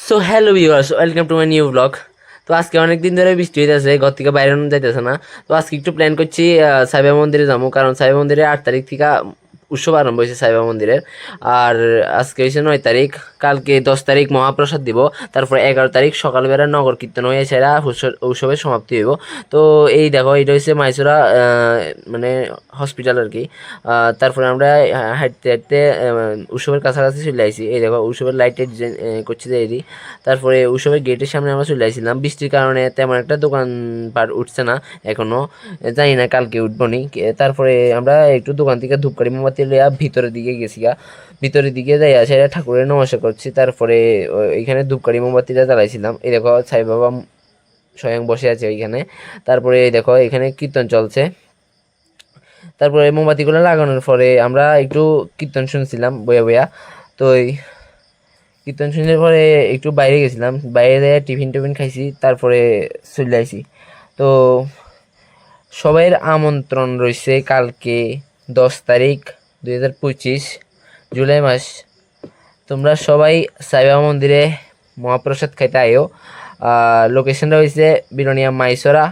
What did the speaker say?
So hello viewers, welcome to my new blog. তো আজকে অনেক দিন ধরে বৃষ্টি হইতেছে, ঘর থেকে বাইরে যাইতেছে না। তো আজকে একটু প্ল্যান করছি সাইবা মন্দিরে যাবো, কারণ সাইবা মন্দিরে 8 তারিখ থেকে উৎসব আরম্ভ হয়েছে সাইবা মন্দিরের। আর আজকে হয়েছে 9 তারিখ, কালকে 10 তারিখ মহাপ্রসাদ দিব। তারপর 11 তারিখ সকালবেলা নগর কীর্তন হয়ে সেরা উৎসবের সমাপ্তি হইব। তো এই দেখো, এটা হচ্ছে মাইসোরা মানে হসপিটাল আর কি। তারপরে আমরা হাঁটতে হাঁটতে উৎসবের কাছাকাছি চলে আসি। এই দেখো, উৎসবের লাইটের ডিজাইন করছে যে এদি। তারপরে উৎসবের গেটের সামনে আমরা চলে আসছিলাম। বৃষ্টির কারণে তেমন একটা দোকান পাট উঠছে না এখনো, জানি না কালকে উঠবো নি। তারপরে আমরা একটু দোকান থেকে ধূপকাঠি মোমবাতি লিয়া ভিতরের দিকে গেছি গা। ভিতরের দিকে যাই সেটা ঠাকুরের নমস্কার করছি। তারপরে এখানে ধূপকাঠি মোমবাতিটা জ্বালাইছিলাম। এই দেখো, সাই বাবা স্বয়ং বসে আছে ওইখানে। তারপরে এই দেখো, এখানে কীর্তন চলছে। তারপরে মোমবাতিগুলো লাগানোর পরে আমরা একটু কীর্তন শুনছিলাম বইয়া বইয়া। তো এই কীর্তন শুনলে পরে একটু বাইরে গেছিলাম, বাইরে যেয়ে টিফিন টিফিন খাইছি, তারপরে চলে আইছি। তো সবাইয়ের আমন্ত্রণ রয়েছে কালকে 10 তারিখ 2025 জুলাই মাস। তোমরা সবাই সাইবা মন্দিরে মহাপ্রসাদ খাইতে আইও। লোকেশনটা হয়েছে বিলোনিয়া মাইসরা